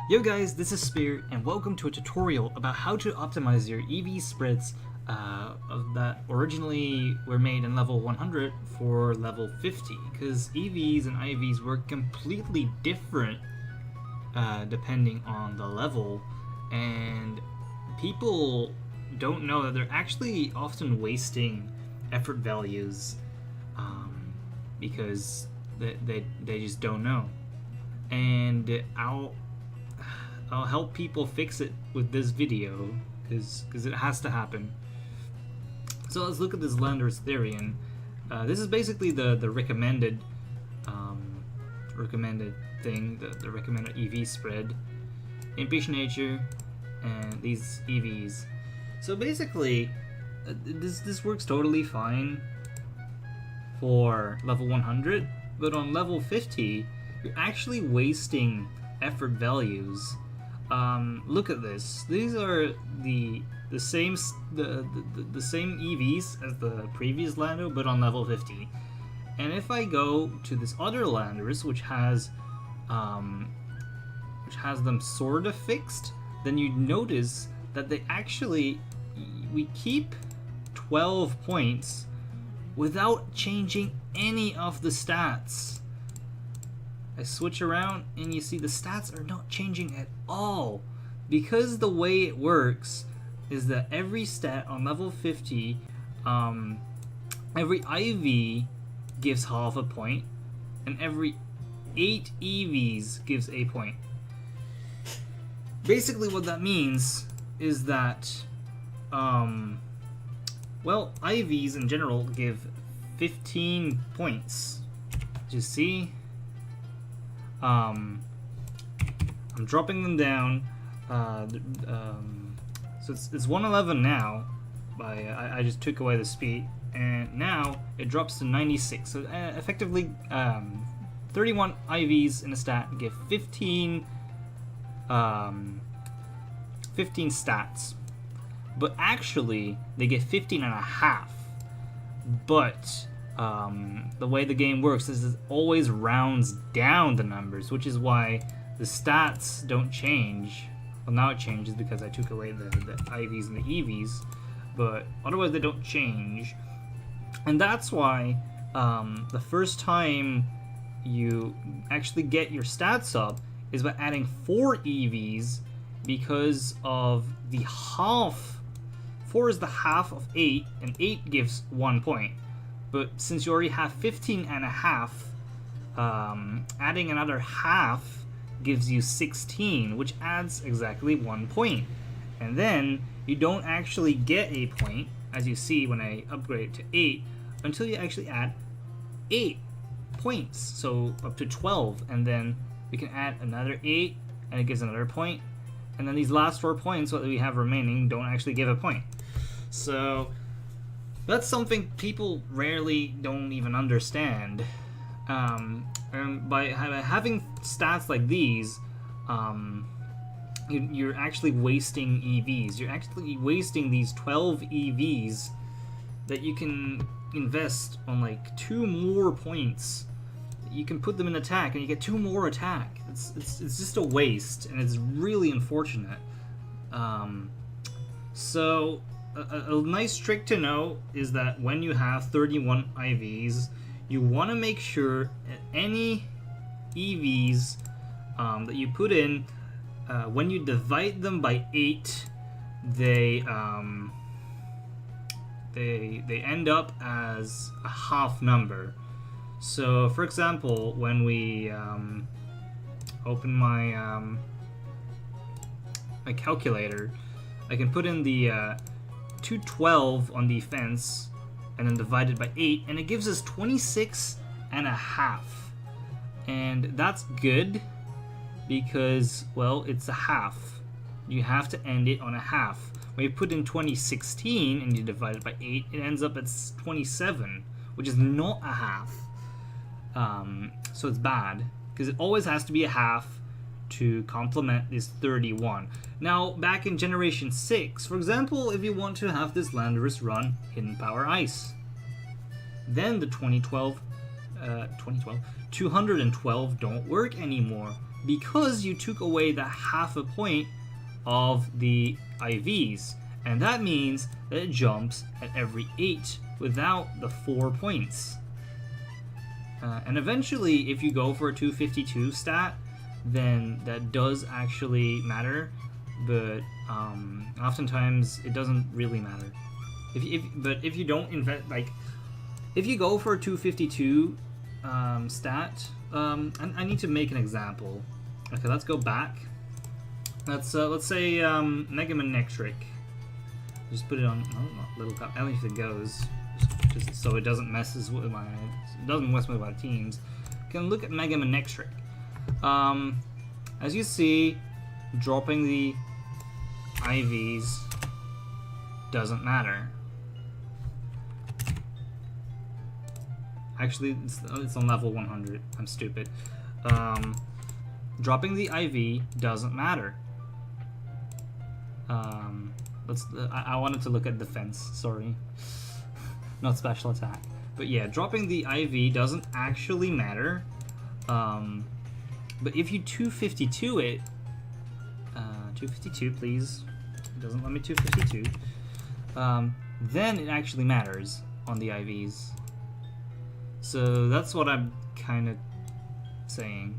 Yo guys, this is Spear, and welcome to a tutorial about how to optimize your EV spreads that originally were made in level 100 for level 50, because EVs and IVs work completely different depending on the level, and people don't know that they're actually often wasting effort values because they just don't know. And I'll help people fix it with this video because it has to happen. So let's look at this Lander's theory, and this is basically the recommended thing, the recommended EV spread, impatient nature, and these EVs. So basically, this works totally fine for level 100, but on level 50, you're actually wasting effort values. Look at this. These are the same EVs as the previous Lando, but on level 50. And if I go to this other Landers, which has them sort of fixed, then you notice that we keep 12 points without changing any of the stats. I switch around and you see the stats are not changing at all, because the way it works is that every stat on level 50, every IV gives half a point, and every 8 EVs gives a point. Basically what that means is that well, IVs in general give 15 points. You see, I'm dropping them down. So it's 111 now. I just took away the speed, and now it drops to 96. So effectively, 31 IVs in a stat give 15 stats, but actually they get 15 and a half. But the way the game works is it always rounds down the numbers, which is why the stats don't change. Well, now it changes because I took away the IVs and the EVs, but otherwise they don't change. And that's why the first time you actually get your stats up is by adding 4 EVs, because of the half. 4 is the half of 8, and 8 gives 1 point. But since you already have 15 and a half, adding another half gives you 16, which adds exactly 1 point. And then you don't actually get a point, as you see when I upgrade it to 8, until you actually add 8 points, so up to 12, and then we can add another 8, and it gives another point, and then these last 4 points, what we have remaining, don't actually give a point. So that's something people rarely don't even understand. And by having stats like these, you're actually wasting EVs. You're actually wasting these 12 EVs that you can invest on like 2 more points. You can put them in attack and you get 2 more attack. It's just a waste, and it's really unfortunate. So a nice trick to know is that when you have 31 IVs, you want to make sure that any EVs that you put in, when you divide them by 8, they end up as a half number. So, for example, when we open my my calculator, I can put in the 212 on defense, and then divide it by 8, and it gives us 26 and a half. And that's good because, well, it's a half. You have to end it on a half. When you put in 2016 and you divide it by 8, it ends up at 27, which is not a half. So it's bad, because it always has to be a half to complement this 31. Now, back in Generation 6, for example, if you want to have this Landorus run Hidden Power Ice, then the 212 don't work anymore, because you took away the half a point of the IVs, and that means that it jumps at every 8 without the 4 points. And eventually, if you go for a 252 stat, then that does actually matter, but oftentimes it doesn't really matter. But if you don't invest, like, if you go for a 252 stat, and I need to make an example. Okay, let's go back. Let's say Mega Man Next-Rick. Just put it on little cup. I don't know if it goes, just so it doesn't mess with my teams. You can look at Mega Man Next-Rick. As you see, dropping the IVs doesn't matter. Actually, it's on level 100. I'm stupid. Dropping the IV doesn't matter. I wanted to look at defense. Sorry, not special attack. But yeah, dropping the IV doesn't actually matter. But if you 252 it, 252 please. It doesn't let me 252. Then it actually matters on the IVs. So that's what I'm kind of saying.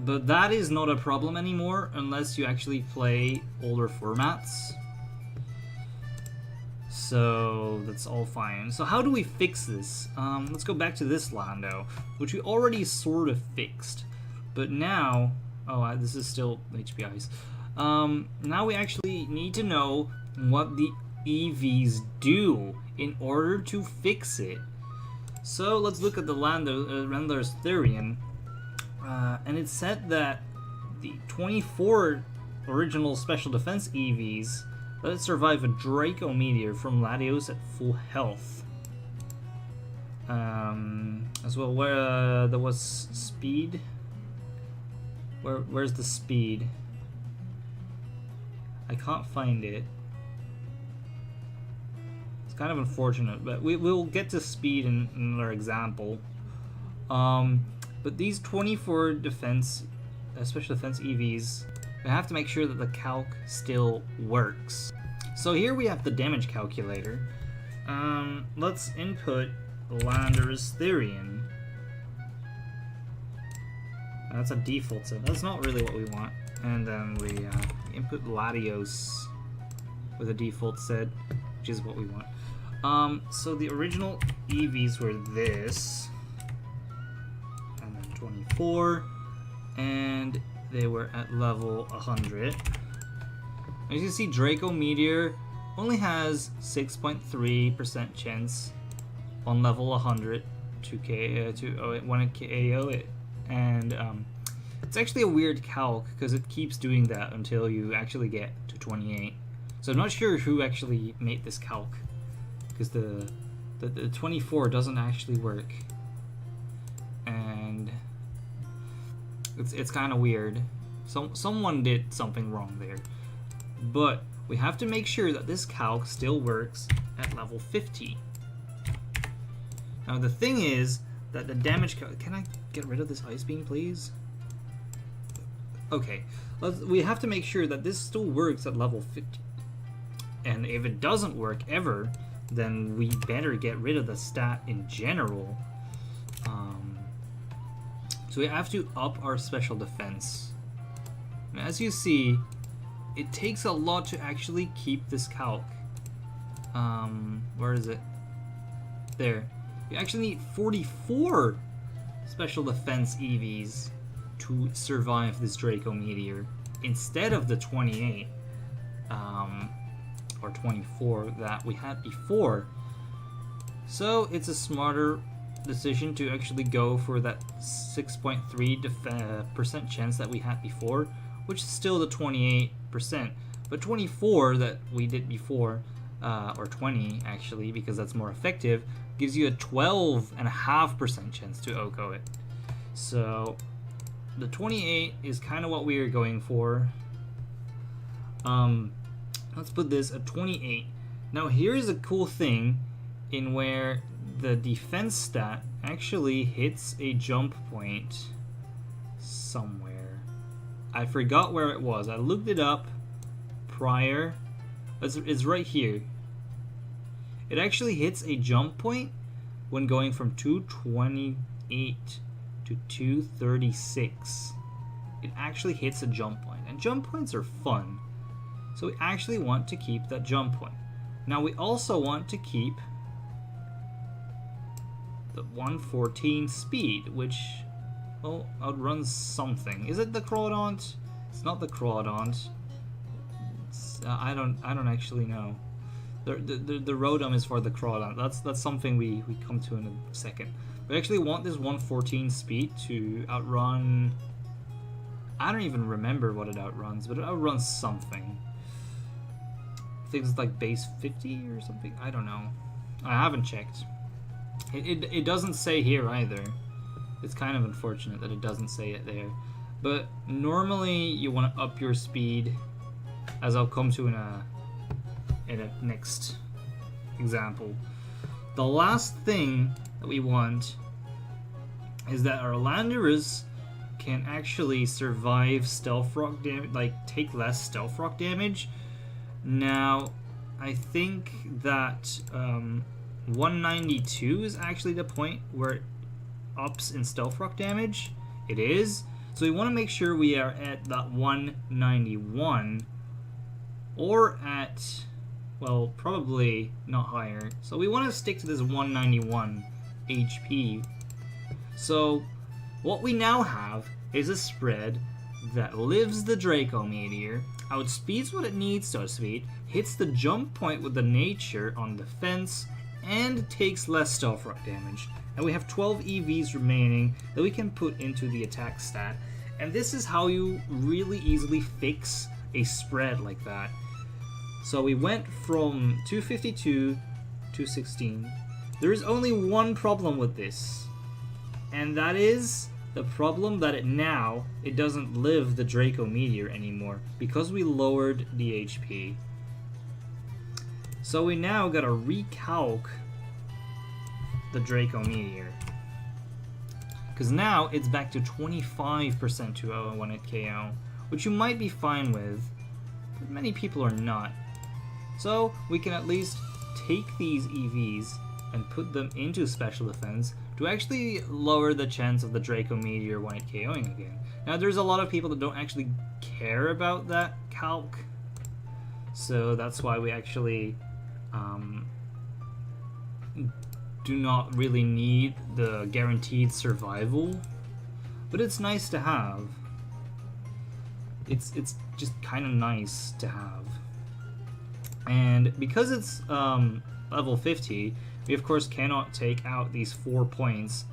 But that is not a problem anymore unless you actually play older formats. So that's all fine. So how do we fix this? Let's go back to this Lando, which we already sort of fixed. But now, this is still HPIs. Now we actually need to know what the EVs do in order to fix it. So let's look at the Render's Therian. And it said that the 24 original special defense EVs let it survive a Draco Meteor from Latios at full health. As well, where there was speed. Where's the speed? I can't find it. It's kind of unfortunate, but we'll get to speed in another example. But these 24 defense, special defense EVs, we have to make sure that the calc still works. So here we have the damage calculator. Let's input Lander's Therian. That's a default set. That's not really what we want. And then we input Latios with a default set, which is what we want. So the original EVs were this. 24, and they were at level 100. As you can see, Draco Meteor only has 6.3% chance on level 100 to KO it, and it's actually a weird calc because it keeps doing that until you actually get to 28. So I'm not sure who actually made this calc, because the 24 doesn't actually work. And it's kind of weird. Someone did something wrong there. But we have to make sure that this calc still works at level 50. Now the thing is that the damage can I get rid of this ice beam, please? Okay, we have to make sure that this still works at level 50. And if it doesn't work ever, then we better get rid of the stat in general. So we have to up our special defense. And as you see, it takes a lot to actually keep this calc. Where is it? There. You actually need 44 special defense EVs to survive this Draco Meteor instead of the 28 or 24 that we had before. So it's a smarter decision to actually go for that 6.3% chance that we had before, which is still the 28%, but 24 that we did before, or 20 actually, because that's more effective, gives you a 12.5% chance to OHKO it. So the 28 is kind of what we are going for. Let's put this at 28. Now here's a cool thing in where the defense stat actually hits a jump point somewhere. I forgot where it was. I looked it up prior. It's right here. It actually hits a jump point when going from 228 to 236. It actually hits a jump point, and jump points are fun. So we actually want to keep that jump point. Now we also want to keep the 114 speed, which, well, outruns something. Is it the Crawdaunt? It's not the Crawdaunt. I don't actually know. The Rotom is for the Crawdaunt. That's something we come to in a second. We actually want this 114 speed to outrun. I don't even remember what it outruns, but it outruns something. I think it's like base 50 or something. I don't know. I haven't checked. It doesn't say here either. It's kind of unfortunate that it doesn't say it there. But normally you want to up your speed, as I'll come to in a next example. The last thing that we want is that our Landorus can actually survive Stealth Rock damage, like take less Stealth Rock damage. Now, I think that 192 is actually the point where it ups in Stealth Rock damage. It is. So we want to make sure we are at that 191 or at, well, probably not higher. So we want to stick to this 191 HP. So what we now have is a spread that lives the Draco Meteor, outspeeds what it needs to outspeed, hits the jump point with the nature on defense, and takes less Stealth Rock damage. And we have 12 EVs remaining that we can put into the attack stat. And this is how you really easily fix a spread like that. So we went from 252 to 16. There is only one problem with this, and that is the problem that it doesn't live the Draco Meteor anymore because we lowered the HP. So we now gotta recalc the Draco Meteor, because now it's back to 25% to when it KO, which you might be fine with, but many people are not. So we can at least take these EVs and put them into special defense to actually lower the chance of the Draco Meteor when it KOing again. Now there's a lot of people that don't actually care about that calc, so that's why we actually do not really need the guaranteed survival, but it's nice to have. It's just kind of nice to have. And because it's level 50, we of course cannot take out these 4 points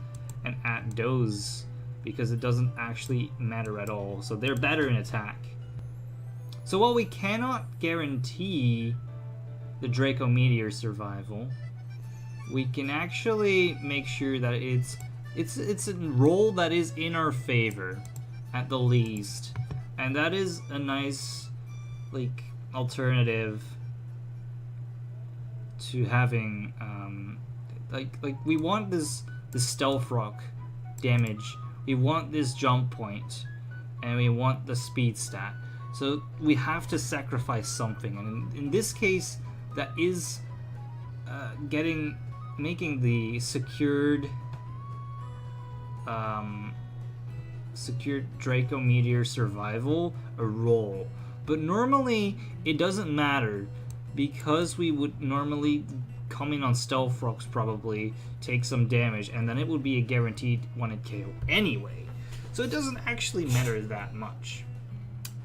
and add those because it doesn't actually matter at all. So they're better in attack. So while we cannot guarantee the Draco Meteor survival, we can actually make sure that it's a roll that is in our favor at the least, and that is a nice like alternative to having like we want this Stealth Rock damage, we want this jump point, and we want the speed stat. So we have to sacrifice something, and in this case, that is making the secured Draco Meteor survival a roll. But normally it doesn't matter, because we would normally come in on Stealth Rocks, probably take some damage, and then it would be a guaranteed 1-hit KO anyway. So it doesn't actually matter that much.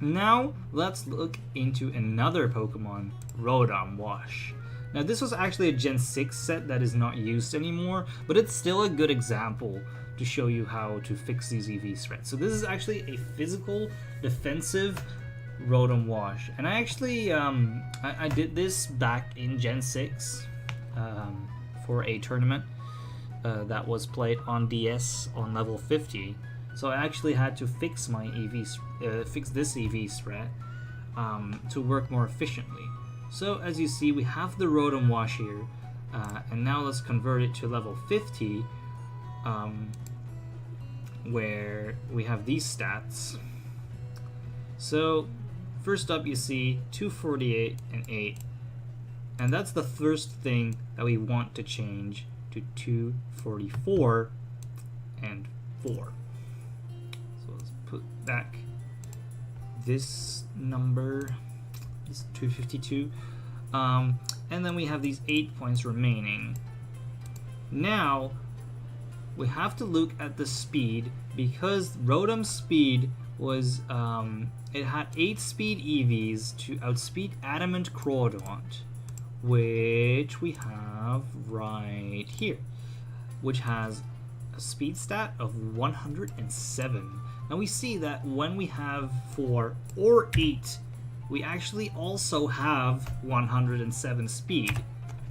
Now let's look into another Pokemon, Rotom Wash. Now this was actually a Gen 6 set that is not used anymore, but it's still a good example to show you how to fix these EV threats. So this is actually a physical defensive Rotom Wash, and I actually I did this back in Gen 6 for a tournament that was played on DS on level 50. So I actually had to fix my fix this EV threat to work more efficiently. So as you see, we have the Rotom Wash here, and now let's convert it to level 50, where we have these stats. So first up you see 248 and 8, and that's the first thing that we want to change to 244 and 4. So let's put back this number, is 252, and then we have these 8 points remaining. Now we have to look at the speed, because Rotom's speed was it had 8 speed EVs to outspeed Adamant Crawdaunt, which we have right here, which has a speed stat of 107. Now we see that when we have 4 or 8, we actually also have 107 speed,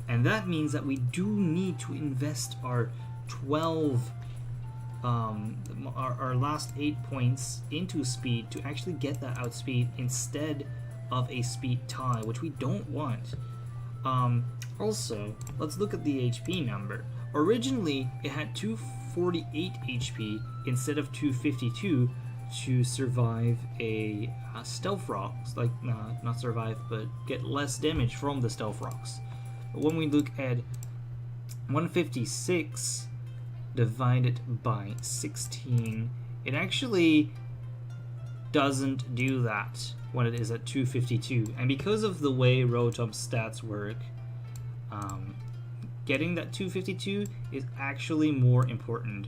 and that means that we do need to invest our 12 our last 8 points into speed to actually get that outspeed instead of a speed tie, which we don't want. Also, let's look at the HP number. Originally it had 248 HP instead of 252 to survive a stealth rocks, like not survive but get less damage from the stealth rocks. But when we look at 156 divided by 16, it actually doesn't do that when it is at 252. And because of the way Rotom's stats work, getting that 252 is actually more important.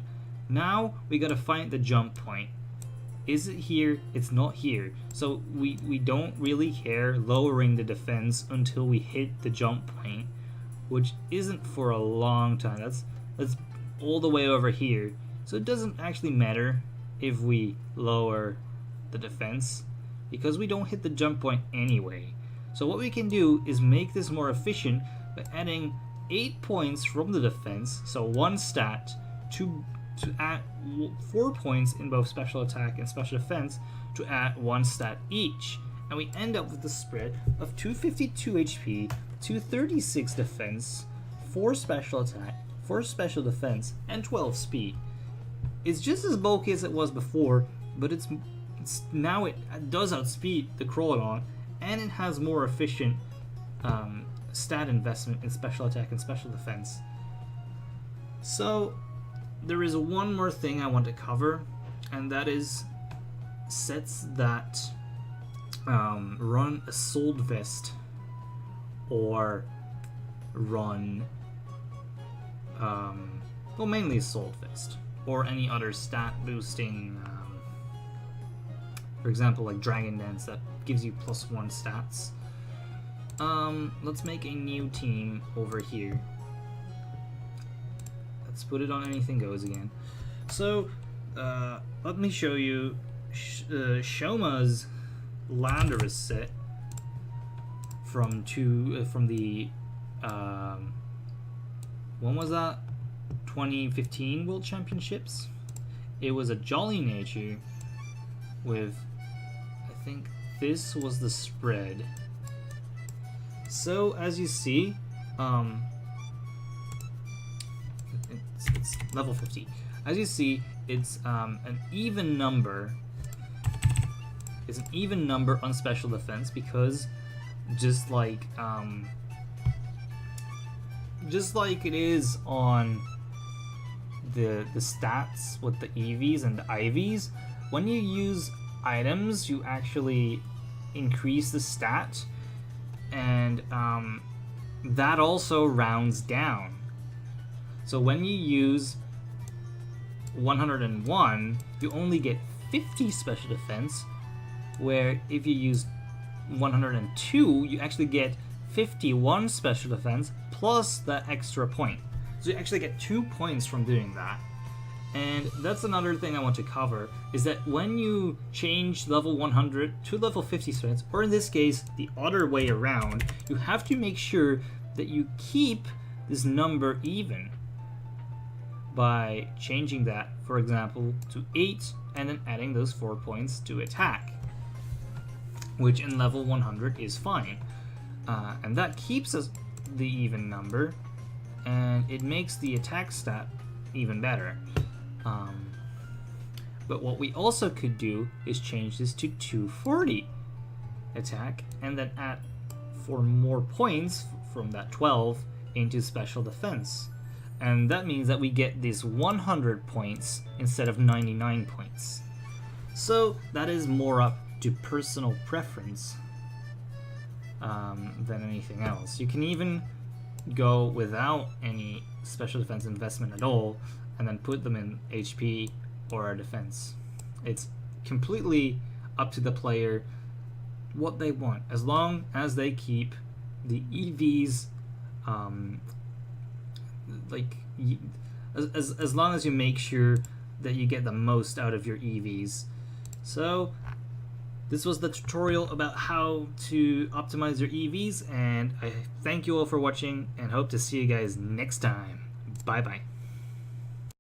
Now we gotta find the jump point. Is it here? It's not here. So we don't really care lowering the defense until we hit the jump point, which isn't for a long time. That's all the way over here. So it doesn't actually matter if we lower the defense, because we don't hit the jump point anyway. So what we can do is make this more efficient by adding 8 points from the defense, so 1 stat, to add 4 points in both special attack and special defense to add 1 stat each. And we end up with the spread of 252 HP, 236 defense, 4 special attack, 4 special defense, and 12 speed. It's just as bulky as it was before, but it's now it does outspeed the Crawdaunt, and it has more efficient stat investment in special attack and special defense. So there is one more thing I want to cover, and that is sets that run Assault Vest or run well, mainly Assault Vest or any other stat boosting, for example like Dragon Dance that gives you +1 stats. Let's make a new team over here. Let's put it on Anything Goes again. So let me show you Shoma's Landorus set from the when was that? 2015 World Championships. It was a Jolly Nature with, I think this was the spread. So as you see, it's level 50. As you see, it's an even number. It's an even number on special defense, because just like it is on the stats with the EVs and the IVs, when you use items you actually increase the stat, and that also rounds down. So when you use 101, you only get 50 special defense, where if you use 102, you actually get 51 special defense plus that extra point. So you actually get 2 points from doing that. And that's another thing I want to cover, is that when you change level 100 to level 50 strengths, or in this case the other way around, you have to make sure that you keep this number even by changing that, for example, to 8 and then adding those 4 points to attack, which in level 100 is fine. And that keeps us the even number, and it makes the attack stat even better. But what we also could do is change this to 240 attack, and then add 4 more points from that 12 into special defense. And that means that we get these 100 points instead of 99 points. So that is more up to personal preference than anything else. You can even go without any special defense investment at all and then put them in HP or defense. It's completely up to the player what they want, as long as they keep the EVs as long as you make sure that you get the most out of your EVs. So this was the tutorial about how to optimize your EVs, and I thank you all for watching and hope to see you guys next time. Bye bye.